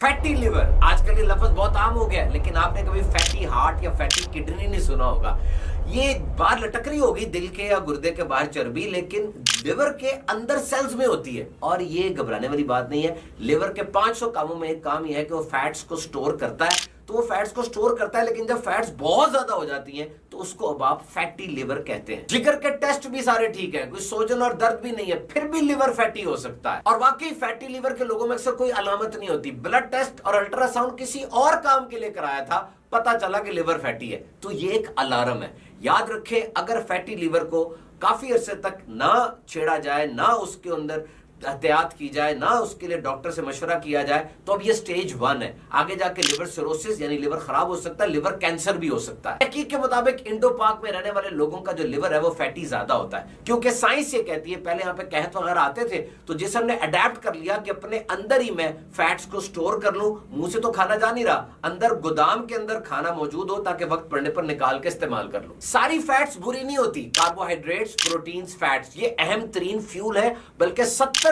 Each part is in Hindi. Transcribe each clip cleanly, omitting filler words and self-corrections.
फैटी लिवर आजकल ये लफ्ज बहुत आम हो गया है, लेकिन आपने कभी फैटी हार्ट या फैटी किडनी नहीं सुना होगा। ये बाहर लटक रही होगी दिल के या गुर्दे के बाहर चर्बी, लेकिन लिवर के अंदर सेल्स में होती है। और ये घबराने वाली बात नहीं है। लिवर के 500 कामों में एक काम यह है कि वो फैट्स को स्टोर करता है। तो वो फैट्स को स्टोर करता है, लेकिन जब फैट्स बहुत ज्यादा हो जाती हैं तो उसको अब आप फैटी लिवर कहते हैं। जिगर के टेस्ट भी सारे ठीक है, कोई सोजन और दर्द भी नहीं है, फिर भी लिवर फैटी हो सकता है। और वाकई फैटी लिवर के लोगों में अक्सर कोई अलामत नहीं होती। ब्लड टेस्ट और अल्ट्रासाउंड किसी और काम के लिए कराया था, पता चला कि लिवर फैटी है, तो ये एक अलार्म है। याद रखें, अगर फैटी लिवर को काफी अरसे तक ना छेड़ा जाए, ना उसके अंदर एहतियात की जाए, ना उसके लिए डॉक्टर से मशवरा किया जाए, तो अब ये स्टेज 1 है। आगे जाके लिवर सिरोसिस यानी लिवर खराब हो सकता है, लिवर कैंसर भी हो सकता है। तहकीक के मुताबिक इंडो पाक में रहने वाले लोगों का जो लिवर है वो फैटी ज्यादा होता है, क्योंकि साइंस ये कहती है, पहले यहाँ पे कहत वगैरह आते थे तो जिसम ने अडेप्ट कर लिया कि अपने अंदर ही मैं फैट्स को स्टोर कर लूं। मुंह से तो खाना जा नहीं रहा, अंदर गोदाम के अंदर खाना मौजूद हो ताकि वक्त पड़ने पर निकाल के इस्तेमाल कर लूं। सारी फैट्स बुरी नहीं होती। कार्बोहाइड्रेट्स, प्रोटीन्स, फैट्स ये अहम तरीन फ्यूल है, बल्कि 70%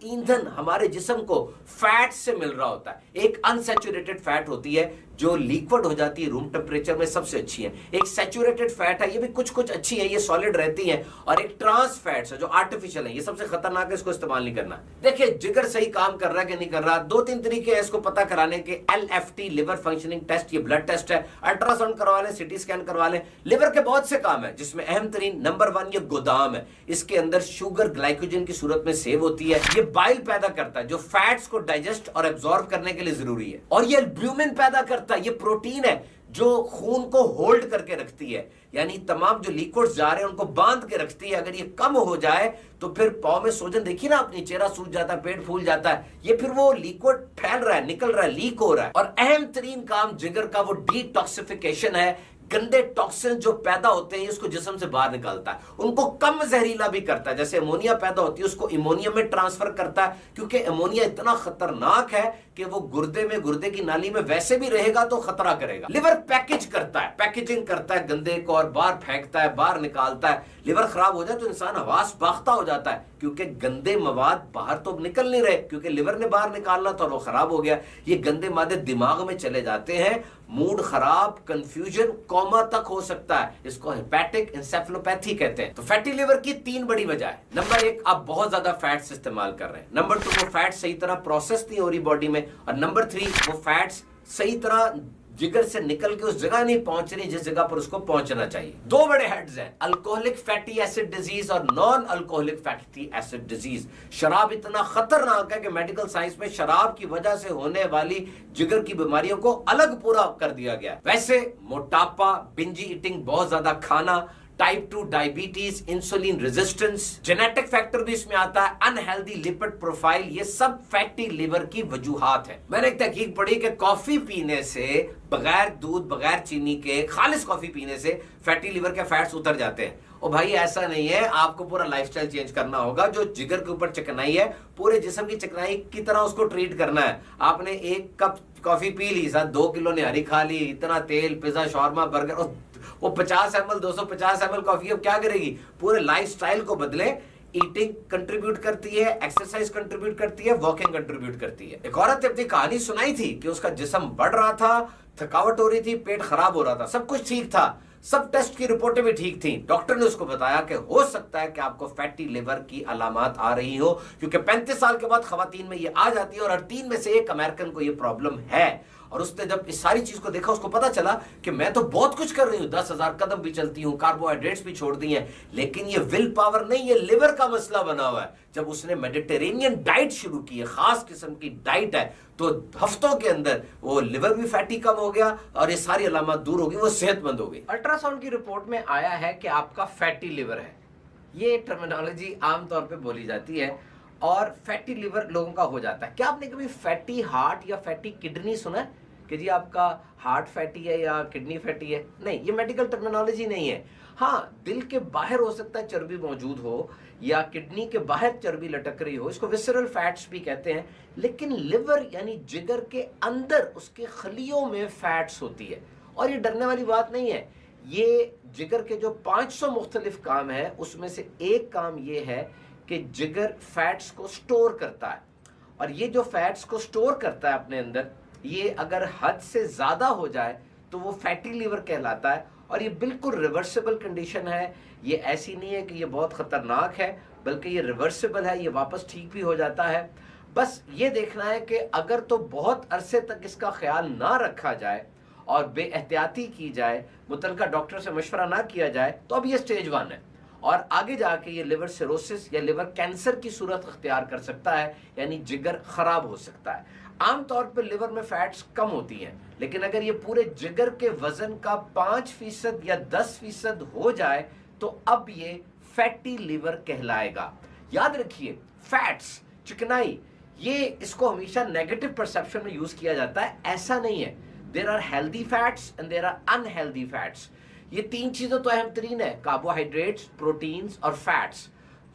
ईंधन हमारे जिस्म को फैट से मिल रहा होता है। एक अनसैचुरेटेड फैट होती है जो लिक्विड हो जाती है रूम टेम्परेचर में, सबसे अच्छी है। एक सैचुरेटेड फैट है, ये भी कुछ कुछ अच्छी है, ये सॉलिड रहती है। और एक ट्रांस फैट्स है जो आर्टिफिशियल है, ये सबसे खतरनाक है, इसको इस्तेमाल नहीं करना। देखिए जिगर सही काम कर रहा है कि नहीं कर रहा, 2-3 तरीके हैं इसको पता कराने के। LFT लिवर फंक्शनिंग टेस्ट, ये ब्लड टेस्ट है। अल्ट्रासाउंड करवा लें, सिटी स्कैन करवा लें। लिवर के बहुत से काम है, जिसमें अहम तरीन नंबर 1 ये गोदाम है। इसके अंदर शुगर ग्लाइकोजन की सूरत में सेव होती है। ये बाइल पैदा करता है जो फैट्स को डाइजेस्ट और एब्जॉर्ब करने के लिए जरूरी है। और ये एल्ब्यूमिन पैदा करता है, ये प्रोटीन है जो खून को होल्ड करके रखती है, यानी तमाम जो लिक्विड्स जा रहे हैं उनको बांध के रखती है। अगर ये कम हो जाए तो फिर पाँव में सोजन, देखिए ना अपनी, चेहरा सूज जाता है, पेट फूल जाता है, ये फिर वो लिक्विड फैल रहा है, निकल रहा है, लीक हो रहा है। और अहम तरीन काम जिगर का वो डिटॉक्सिफिकेशन है। गंदे टॉक्सिन जो पैदा होते हैं उसको जिस्म से बाहर निकालता है, उनको कम जहरीला भी करता है। जैसे अमोनिया पैदा होती है उसको अमोनिया में ट्रांसफर करता है, क्योंकि अमोनिया इतना खतरनाक है कि वो गुर्दे में, गुर्दे की नाली में वैसे भी रहेगा तो खतरा करेगा। लिवर पैकेज करता है, पैकेजिंग करता है गंदे को और बाहर फेंकता है, बाहर निकालता है। लिवर खराब हो जाए तो इंसान हवास बाख्ता हो जाता है, क्योंकि गंदे मवाद बाहर तो निकल नहीं रहे, क्योंकि लिवर ने बाहर निकालना था और वो खराब हो गया। ये गंदे मादे दिमाग में चले जाते हैं, मूड खराब, कंफ्यूजन, कोमा तक हो सकता है। इसको हेपेटिक एंसेफेलोपैथी कहते हैं। तो फैटी लिवर की 3 बड़ी वजह है। नंबर 1, आप बहुत ज्यादा फैट्स इस्तेमाल कर रहे हैं। नंबर 2, वो फैट्स सही तरह प्रोसेस नहीं हो रही बॉडी में। और नंबर 3, वो फैट्स सही तरह जिगर से निकल के उस जगह नहीं पहुंच रही जिस जगह पर उसको पहुंचना चाहिए। 2 बड़े हेड्स हैं, अल्कोहलिक फैटी एसिड डिजीज और non alcoholic fatty acid disease. शराब इतना खतरनाक है कि मेडिकल साइंस में शराब की वजह से होने वाली जिगर की बीमारियों को अलग पूरा कर दिया गया। वैसे मोटापा, बिंजी ईटिंग, बहुत ज्यादा खाना, type 2 diabetes, insulin resistance, genetic factor भी इसमें आता है, अनहेल्दी लिपिड प्रोफाइल, ये सब फैटी लिवर की वजूहात है। मैंने एक तहकीक पढ़ी कि कॉफी पीने से, बगैर दूध, बगैर चीनी के खालिस कॉफी पीने से फैटी लिवर के फैट्स उतर जाते हैं। और भाई ऐसा नहीं है, आपको पूरा लाइफस्टाइल चेंज करना होगा। जो जिगर के ऊपर चिकनाई है, पूरे जिस्म की चिकनाई की तरह उसको ट्रीट करना है। आपने 1 कप कॉफी पी ली, साथ 2 किलो निहारी खा ली, इतना तेल, पिज्जा, शॉर्मा, बर्गर, वो 50 ml 250 ml कॉफी अब क्या करेगी? पूरे लाइफस्टाइल को बदले। ईटिंग कंट्रीब्यूट करती है, एक्सरसाइज कंट्रीब्यूट करती है, वॉकिंग कंट्रीब्यूट करती है। एक औरत ने अपनी कहानी सुनाई थी कि उसका जिस्म बढ़ रहा था, थकावट हो रही थी, पेट खराब हो रहा था, सब कुछ ठीक था, सब टेस्ट की रिपोर्टें भी ठीक थी। डॉक्टर ने उसको बताया कि हो सकता है कि आपको फैटी लिवर की अलामात आ रही हो, क्योंकि 35 साल के बाद खवातीन में ये आ जाती है और हर 3 में से 1 अमेरिकन को ये प्रॉब्लम है। और उसने जब इस सारी चीज को देखा, उसको पता चला कि मैं तो बहुत कुछ कर रही हूँ, 10,000 कदम भी चलती हूँ, कार्बोहाइड्रेट्स भी छोड़ दी हैं, लेकिन ये विल पावर नहीं, ये लिवर का मसला बना हुआ है। जब उसने मेडिटेरेनियन डाइट शुरू की है, खास किस्म की डाइट है, तो हफ्तों के अंदर वो लिवर भी फैटी कम हो गया और ये सारी अलामत दूर हो गई, वो सेहतमंद हो गई। अल्ट्रासाउंड की रिपोर्ट में आया है कि आपका फैटी लिवर है। ये टर्मिनोलॉजी आमतौर पर बोली जाती है और फैटी लिवर लोगों का हो जाता है। क्या आपने कभी फैटी हार्ट या फैटी किडनी सुना है कि जी आपका हार्ट फैटी है या किडनी फैटी है? नहीं, ये मेडिकल टर्मिनोलॉजी नहीं है। हाँ, दिल के बाहर हो सकता है चर्बी मौजूद हो या किडनी के बाहर चर्बी लटक रही हो, इसको विसरल फैट्स भी कहते हैं। लेकिन लिवर यानी जिगर के अंदर उसके खलियों में फैट्स होती है। और ये डरने वाली बात नहीं है। ये जिगर के जो 500 मुख्तलिफ काम है उसमें से एक काम ये है कि जिगर फैट्स को स्टोर करता है। और ये जो फैट्स को स्टोर करता है अपने अंदर, ये अगर हद से ज्यादा हो जाए तो वो फैटी लीवर कहलाता है। और ये बिल्कुल रिवर्सिबल कंडीशन है, ये ऐसी नहीं है कि ये बहुत खतरनाक है, बल्कि ये रिवर्सिबल है, ये वापस ठीक भी हो जाता है। बस ये देखना है कि अगर तो बहुत अरसे तक इसका ख्याल ना रखा जाए और बेएहतियाती की जाए, मुतल्लिका डॉक्टर से मशवरा ना किया जाए, तो अब ये स्टेज 1 है और आगे जाके ये लिवर सिरोसिस या लिवर कैंसर की सूरत अख्तियार कर सकता है, यानी जिगर खराब हो सकता है। आमतौर पर लिवर में फैट्स कम होती हैं, लेकिन अगर ये पूरे जिगर के वजन का 5% या 10% हो जाए तो अब ये फैटी लिवर कहलाएगा। याद रखिए, फैट्स, चिकनाई, ये इसको हमेशा नेगेटिव परसेप्शन में यूज किया जाता है, ऐसा नहीं है। There are healthy fats and there are unhealthy fats. ये 3 चीजें तो अहम तरीन है, कार्बोहाइड्रेट्स, प्रोटीन्स और फैट्स।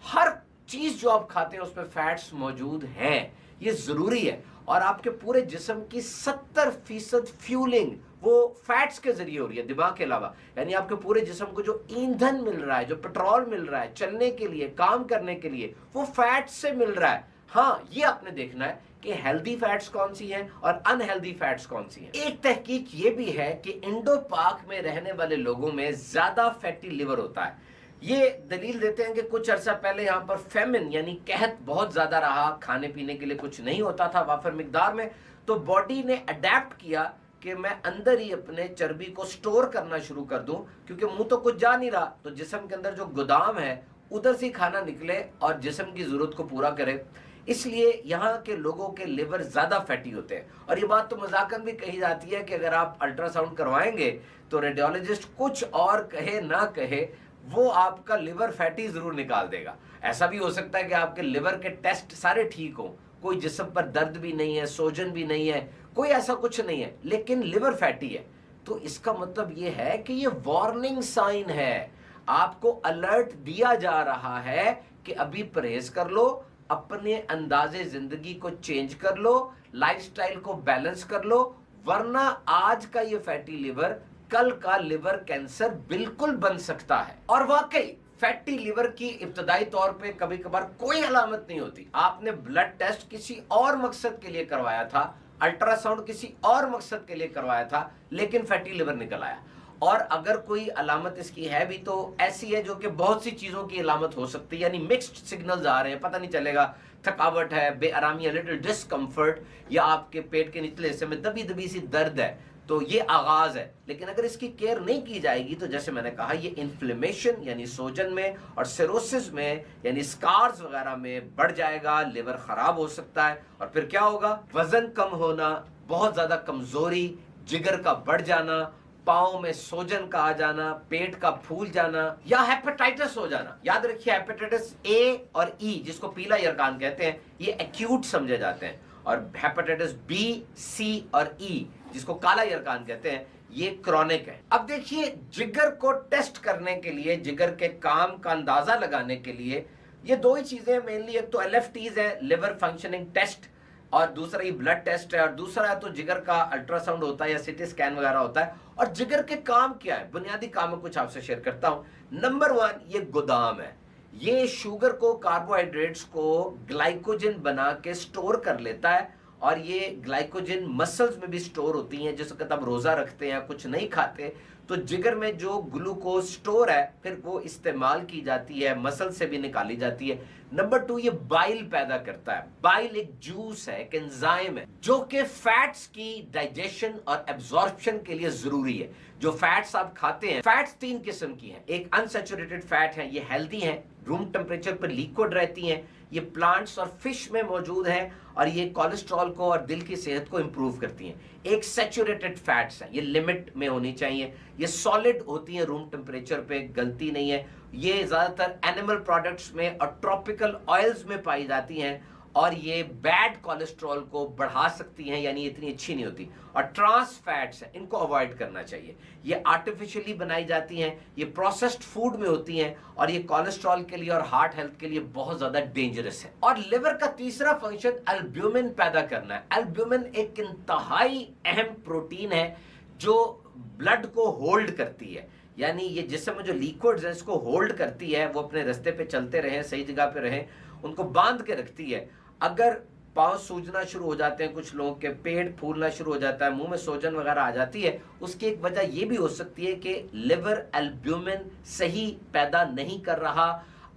हर चीज जो आप खाते हैं उसमें फैट्स मौजूद हैं, ये जरूरी है। और आपके पूरे जिस्म की 70% फ्यूलिंग वो फैट्स के जरिए हो रही है, दिमाग के अलावा। यानी आपके पूरे जिस्म को जो ईंधन मिल रहा है, जो पेट्रोल मिल रहा है चलने के लिए, काम करने के लिए, वो फैट्स से मिल रहा है। हाँ, ये आपने देखना है कि हेल्दी फैट्स कौन सी हैं और अनहेल्दी फैट्स कौन सी हैं। एक तहकीक ये भी है कि इंडो पाक में रहने वाले लोगों में ज्यादा फैटी लिवर होता है। ये दलील देते हैं कि कुछ अर्सा पहले यहाँ पर फेमिन यानी कहत बहुत ज्यादा रहा, खाने पीने के लिए कुछ नहीं होता था वाफर मिकदार में, तो बॉडी ने अडेप्ट किया कि मैं अंदर ही अपने चर्बी को स्टोर करना शुरू कर दूं, क्योंकि मुंह तो कुछ जा नहीं रहा, तो जिस्म के अंदर जो गोदाम है उधर से खाना निकले और जिस्म की जरूरत को पूरा करे। इसलिए यहाँ के लोगों के लिवर ज्यादा फैटी होते हैं। और ये बात तो मजाकन भी कही जाती है कि अगर आप अल्ट्रासाउंड करवाएंगे तो रेडियोलॉजिस्ट कुछ और कहे ना कहे, वो आपका लिवर फैटी जरूर निकाल देगा। ऐसा भी हो सकता है कि आपके लिवर के टेस्ट सारे ठीक हो, कोई जिस्म पर दर्द भी नहीं है, सोजन भी नहीं है, कोई ऐसा कुछ नहीं है, लेकिन लिवर फैटी है, तो इसका मतलब ये है कि ये वार्निंग साइन है, आपको अलर्ट दिया जा रहा है कि अभी परहेज कर लो, अपने अंदाजे जिंदगी को चेंज कर लो, लाइफस्टाइल को बैलेंस कर लो, वरना आज का ये फैटी लिवर कल का लिवर कैंसर बिल्कुल बन सकता है। और वाकई फैटी लिवर की इब्तदाई तौर पे कभी कभार कोई अलामत नहीं होती। आपने ब्लड टेस्ट किसी और मकसद के लिए करवाया था, अल्ट्रासाउंड किसी और मकसद के लिए करवाया था, लेकिन फैटी लिवर निकल आया। और अगर कोई अलामत इसकी है भी तो ऐसी है जो कि बहुत सी चीजों की अलामत हो सकती है, यानी मिक्स्ड सिग्नल्स आ रहे हैं, पता नहीं चलेगा, थकावट है, बेआरामी, लिटिल डिस्कम्फर्ट, या आपके पेट के निचले हिस्से में दबी दबी सी दर्द है, तो ये आगाज है। लेकिन अगर इसकी केयर नहीं की जाएगी तो जैसे मैंने कहा, ये इन्फ्लेमेशन यानी सोजन में और सिरोसिस में यानी स्कार्स वगैरह में बढ़ जाएगा, लिवर खराब हो सकता है। और फिर क्या होगा? वजन कम होना, बहुत ज्यादा कमजोरी, जिगर का बढ़ जाना, पाँव में सोजन का आ जाना, पेट का फूल जाना, या हेपेटाइटिस हो जाना। याद रखिए, हेपेटाइटिस ए और ई, जिसको पीला यरकान कहते हैं, ये एक्यूट समझे जाते हैं, और हेपेटाइटिस बी, सी और ई, जिसको काला यरकान कहते हैं, ये क्रॉनिक है। अब देखिए, जिगर को टेस्ट करने के लिए, जिगर के काम का अंदाजा लगाने के लिए, ये 2 ही चीजें मेनली, एक तो LFTs है, लिवर फंक्शनिंग टेस्ट, और दूसरा ये ब्लड टेस्ट है, और दूसरा है तो जिगर का अल्ट्रासाउंड होता है या सिटी स्कैन वगैरह होता है। और जिगर के काम क्या है? बुनियादी काम में कुछ आपसे शेयर करता हूं। नंबर 1, ये गोदाम है, ये शुगर को, कार्बोहाइड्रेट्स को ग्लाइकोजन बना के स्टोर कर लेता है, और ये ग्लाइकोजन मसल्स में भी स्टोर होती हैं। जिस वक्त आप रोजा रखते हैं, कुछ नहीं खाते, तो जिगर में जो ग्लूकोज स्टोर है फिर वो इस्तेमाल की जाती है, मसल से भी निकाली जाती है। नंबर 2, ये बाइल पैदा करता है। बाइल एक जूस है, एक एंजाइम है, जो कि फैट्स की डाइजेशन और एब्जॉर्प्शन के लिए जरूरी है। जो फैट्स आप खाते हैं, फैट्स 3 किस्म की हैं। एक अनसैचुरेटेड फैट है, ये हेल्दी है, रूम टेम्परेचर पर लिक्विड रहती हैं, ये प्लांट्स और फिश में मौजूद है, और ये कोलेस्ट्रॉल को और दिल की सेहत को इंप्रूव करती हैं। एक सैचुरेटेड फैट्स है, ये लिमिट में होनी चाहिए, ये सॉलिड होती है, रूम टेम्परेचर पे गलती नहीं है। ये ज्यादातर एनिमल प्रोडक्ट्स में और ट्रॉपिकल ऑयल्स में पाई जाती हैं, और ये बैड कोलेस्ट्रॉल को बढ़ा सकती हैं, यानी इतनी अच्छी नहीं होती। और ट्रांस फैट्स हैं, इनको अवॉइड करना चाहिए। ये आर्टिफिशियली बनाई जाती हैं, ये प्रोसेस्ड फूड में होती हैं, और ये कोलेस्ट्रॉल के लिए और हार्ट हेल्थ के लिए बहुत ज्यादा डेंजरस है। और लिवर का तीसरा फंक्शन एल्ब्यूमिन पैदा करना है। एल्ब्यूमिन एक इंतहाई अहम प्रोटीन है जो ब्लड को होल्ड करती है, यानी ये जिस्म में जो लिक्विड्स हैं इसको होल्ड करती है, वो अपने रास्ते पे चलते रहें, सही जगह पे रहें, उनको बांध के रखती है। अगर पाँव सूजना शुरू हो जाते हैं, कुछ लोगों के पेट फूलना शुरू हो जाता है, मुंह में सोजन वगैरह आ जाती है, उसकी एक वजह यह भी हो सकती है कि लिवर एल्ब्यूमिन सही पैदा नहीं कर रहा।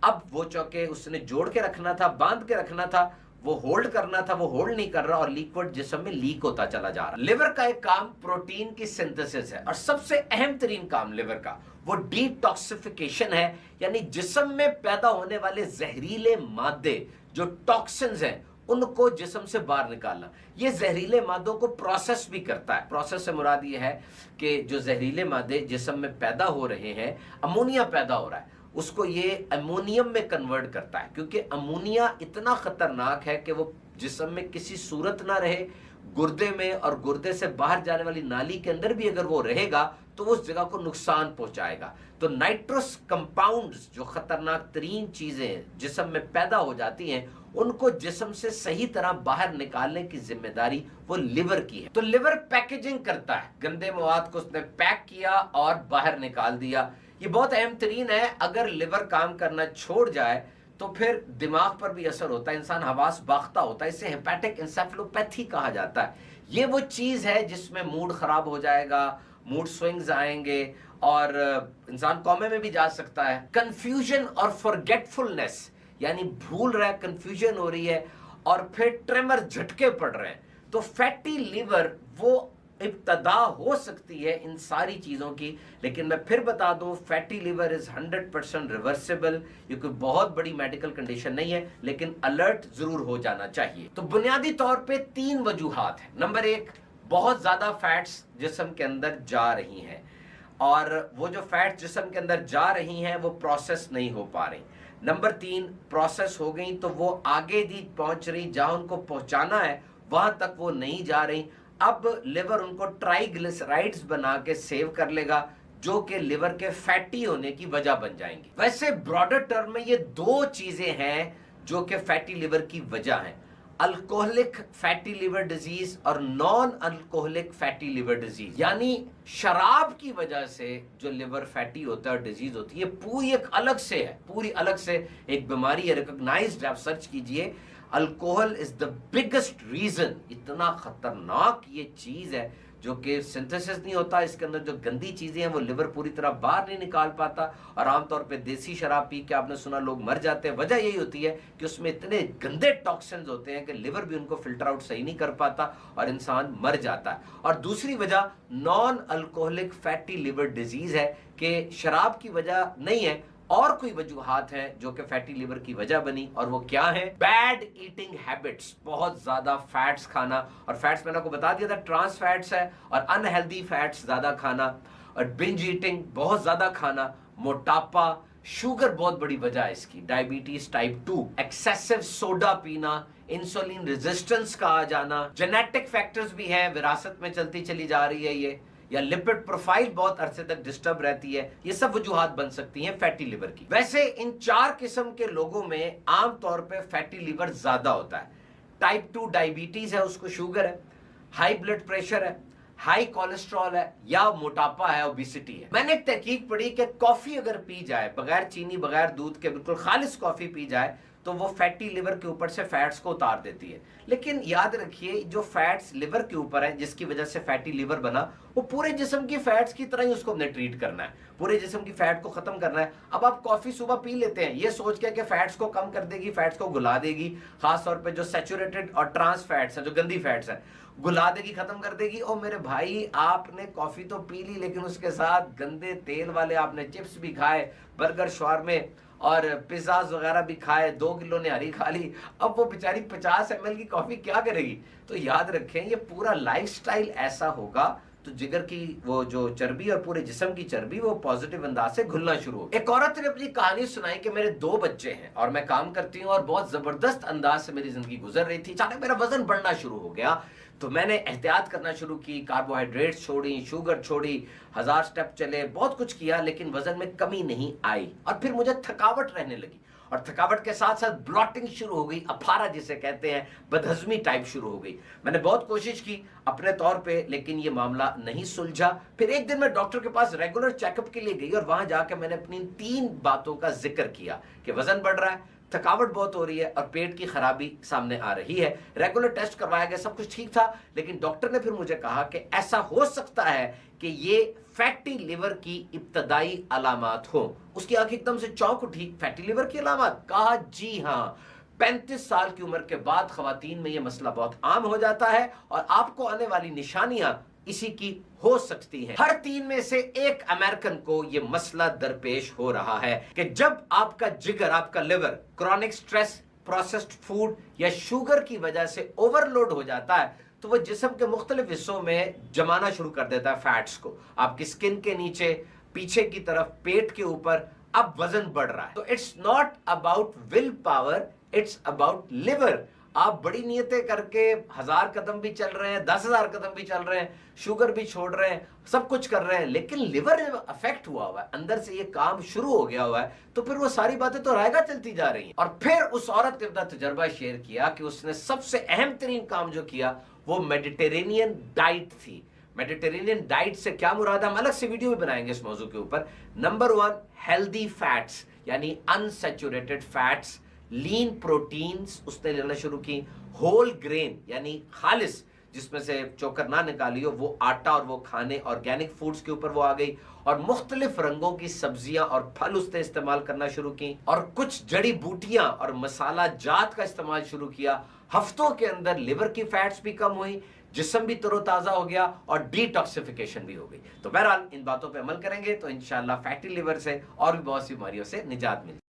अब वो चौके उसने जोड़ के रखना था, बांध के रखना था, वो होल्ड करना था, वो होल्ड नहीं कर रहा और लिक्विड जिस्म में लीक होता चला जा रहा। लिवर का एक काम प्रोटीन की सिंथेसिस है और सबसे अहम तरीन काम लिवर का वो डिटॉक्सिफिकेशन है, यानी जिस्म में पैदा होने वाले जहरीले मादे जो टॉक्सिन्स हैं उनको जिस्म से बाहर निकालना। ये जहरीले मादों को प्रोसेस भी करता है। प्रोसेस से मुराद ये है कि जो जहरीले मादे जिस्म में पैदा हो रहे हैं, अमोनिया पैदा हो रहा है, उसको ये अमोनियम में कन्वर्ट करता है, क्योंकि अमोनिया इतना खतरनाक है कि वो जिस्म में किसी सूरत ना रहे, गुर्दे में और गुर्दे से बाहर जाने वाली नाली के अंदर भी अगर वो रहेगा तो उस जगह को नुकसान पहुंचाएगा। तो नाइट्रस कंपाउंड्स जो खतरनाक तरीन चीजें जिस्म में पैदा हो जाती हैं, उनको जिस्म से सही तरह बाहर निकालने की जिम्मेदारी वो लिवर की है। तो लिवर पैकेजिंग करता है, गंदे मवाद को उसने पैक किया और बाहर निकाल दिया। ये बहुत अहम तरीन है। अगर लिवर काम करना छोड़ जाए तो फिर दिमाग पर भी असर होता है, इंसान हवास बाख्ता होता है, इसे हेपेटिक इंसेफेलोपैथी कहा जाता है। ये वो चीज है जिसमें मूड खराब हो जाएगा, मूड स्विंग्स आएंगे और इंसान कोमे में भी जा सकता है। कंफ्यूजन और फॉरगेटफुलनेस, यानी भूल रहा है, कंफ्यूजन हो रही है और फिर ट्रेमर, झटके पड़ रहे हैं। तो फैटी लिवर वो इब्तदा हो सकती है इन सारी चीजों की, लेकिन मैं फिर बता दूं फैटी लिवर इज 100% रिवर्सिबल। ये कोई बहुत बड़ी मेडिकल कंडीशन नहीं है, लेकिन अलर्ट जरूर हो जाना चाहिए। तो बुनियादी तौर पे 3 वजूहात है। नंबर 1, बहुत ज्यादा फैट्स जिस्म के अंदर जा रही हैं और वो जो फैट जिस्म के अंदर जा रही हैं वो प्रोसेस नहीं हो पा रही। नंबर 3, प्रोसेस हो गई तो वो आगे भी पहुंच रही, जहां उनको पहुंचाना है वहां तक वो नहीं जा रही। अब लिवर उनको ट्राइग्लिसराइड्स बना के सेव कर लेगा, जो कि लिवर के फैटी होने की वजह बन जाएंगी। वैसे ब्रॉडर टर्म में ये 2 चीजें हैं जो कि फैटी लिवर की वजह हैं, अल्कोहलिक फैटी लिवर डिजीज और non alcoholic fatty liver disease. यानी शराब की वजह से जो लिवर फैटी होता है, डिजीज होती है, पूरी एक अलग से है, पूरी अलग से एक बीमारी है, रिकॉग्नाइज्ड। आप सर्च कीजिए, alcohol is the biggest reason. इतना खतरनाक ये चीज है जो कि सिंथेसिस नहीं होता, इसके अंदर जो गंदी चीजें हैं वो लिवर पूरी तरह बाहर नहीं निकाल पाता और आमतौर पे देसी शराब पी के आपने सुना लोग मर जाते हैं। वजह यही होती है कि उसमें इतने गंदे टॉक्सिन्स होते हैं कि लिवर भी उनको फिल्टर आउट सही नहीं कर पाता और इंसान मर जाता है। और दूसरी वजह non alcoholic fatty liver disease है कि शराब की वजह नहीं है, और कोई वजूहात हैं जो कि फैटी लिवर की वजह बनी, और वो क्या है? बैड ईटिंग हैबिट्स, बहुत ज्यादा फैट्स खाना। और फैट्स मैंने आपको बता दिया था ट्रांस फैट्स है, और अनहेल्दी फैट्स ज्यादा खाना, और बिंज ईटिंग बहुत ज्यादा खाना, मोटापा, शुगर बहुत बड़ी वजह है इसकी, डायबिटीज टाइप 2, एक्सेसिव सोडा पीना, इंसुलिन रेजिस्टेंस का आ जाना, जेनेटिक फैक्टर्स भी हैं, विरासत में चलती चली जा रही है ये, या लिपिड प्रोफाइल बहुत अरसे तक डिस्टर्ब रहती है। ये सब वजूहात बन सकती हैं फैटी लिवर की। वैसे इन 4 किस्म के लोगों में आमतौर पे फैटी लिवर ज्यादा होता है। टाइप 2 डायबिटीज है, उसको शुगर है, हाई ब्लड प्रेशर है, हाई कोलेस्ट्रॉल है, या मोटापा है, ओबेसिटी है। मैंने एक तहकीक पढ़ी कि कॉफी अगर पी जाए बगैर चीनी बगैर दूध के, बिल्कुल खालिस कॉफी पी जाए तो वो फैटी लिवर के ऊपर से फैट्स को उतार देती है। लेकिन याद रखिए, जो फैट्स लिवर के ऊपर है जिसकी वजह से फैटी लिवर बना, वो पूरे जिस्म की फैट्स की तरह ही उसको हमने ट्रीट करना है, पूरे जिस्म की फैट को खत्म करना है। अब आप कॉफी सुबह पी लेते हैं ये सोच के कि फैट्स को कम कर देगी, फैट्स को गुला देगी, खासतौर पर जो सैचुरेटेड और ट्रांस फैट्स है, जो गंदी फैट्स है, गुला देगी, खत्म कर देगी। ओ मेरे भाई, आपने कॉफी तो पी ली, लेकिन उसके साथ गंदे तेल वाले आपने चिप्स भी खाए, बर्गर शवारमे और पिज्जाज वगैरह भी खाए, 2 किलो निहारी खा ली। अब वो बेचारी 50 ml की कॉफी क्या करेगी? तो याद रखें, ये पूरा लाइफस्टाइल ऐसा होगा तो जिगर की वो जो चर्बी और पूरे जिस्म की चर्बी वो पॉजिटिव अंदाज से घुलना शुरू हो। एक औरत ने अपनी कहानी सुनाई कि मेरे 2 बच्चे हैं और मैं काम करती हूँ और बहुत जबरदस्त अंदाज से मेरी जिंदगी गुजर रही थी। अचानक मेरा वजन बढ़ना शुरू हो गया, तो मैंने एहतियात करना शुरू की, कार्बोहाइड्रेट्स छोड़ी, शुगर छोड़ी, 1000 स्टेप चले, बहुत कुछ किया, लेकिन वजन में कमी नहीं आई। और फिर मुझे थकावट रहने लगी, और थकावट के साथ साथ ब्लॉटिंग शुरू हो गई, अफारा जिसे कहते हैं, बदहजमी टाइप शुरू हो गई। मैंने बहुत कोशिश की अपने तौर पे, लेकिन ये मामला नहीं सुलझा। फिर एक दिन मैं डॉक्टर के पास रेगुलर चेकअप के लिए गई और वहां जाकर मैंने अपनी 3 बातों का जिक्र किया कि वजन बढ़ रहा है, थकावट बहुत हो रही है और पेट की खराबी सामने आ रही है। रेगुलर टेस्ट करवाया गया, सब कुछ ठीक था, लेकिन डॉक्टर ने फिर मुझे कहा कि ऐसा हो सकता है कि ये फैटी लिवर की इब्तदाई अलामत हो। उसकी आंख एकदम से चौंक उठी, फैटी लिवर की अलामत? कहा जी हाँ, 35 साल की उम्र के बाद खवातीन में यह मसला बहुत आम हो जाता है और आपको आने वाली निशानियां इसी की हो सकती हैं। हर 3 में से 1 अमेरिकन को यह मसला दरपेश हो रहा है कि जब आपका जिगर, आपका liver chronic stress, processed food या शुगर की वजह से ओवरलोड हो जाता है तो वह जिस्म के मुख्तलिफ हिस्सों में जमाना शुरू कर देता है फैट्स को। आपकी स्किन के नीचे, पीछे की तरफ, पेट के ऊपर अब वजन बढ़ रहा है। तो it's not about will power, it's about liver. आप बड़ी नियतें करके 1000 कदम भी चल रहे हैं, 10,000 कदम भी चल रहे हैं, शुगर भी छोड़ रहे हैं, सब कुछ कर रहे हैं, लेकिन लिवर अफेक्ट हुआ हुआ है, अंदर से ये काम शुरू हो गया हुआ है, तो फिर वो सारी बातें तो रायगा चलती जा रही हैं। और फिर उस औरत ने अपना तजर्बा शेयर किया कि उसने सबसे अहम तरीन काम जो किया वो मेडिटेरेनियन डाइट थी। मेडिटेरेनियन डाइट से क्या मुराद, हम अलग से वीडियो भी बनाएंगे इस मौजू के ऊपर। नंबर 1, हेल्दी फैट्स यानी अनसैचुरेटेड फैट्स, लीन प्रोटीन्स उसने लेना शुरू की, होल ग्रेन यानी खालिस जिसमें से चोकर ना निकाली हो वो आटा और वो खाने, ऑर्गेनिक फूड्स के ऊपर वो आ गई, और मुख्तलिफ रंगों की सब्जियां और फल उसने इस्तेमाल करना शुरू की, और कुछ जड़ी बूटियां और मसाला जात का इस्तेमाल शुरू किया। हफ्तों के अंदर लिवर की फैट्स भी कम हुई, जिस्म भी तरोताजा हो गया और डिटॉक्सिफिकेशन भी हो गई। तो बहरहाल इन बातों पे अमल करेंगे तो इंशाल्लाह फैटी लिवर से और भी बहुत सी बीमारियों से निजात मिलेगी।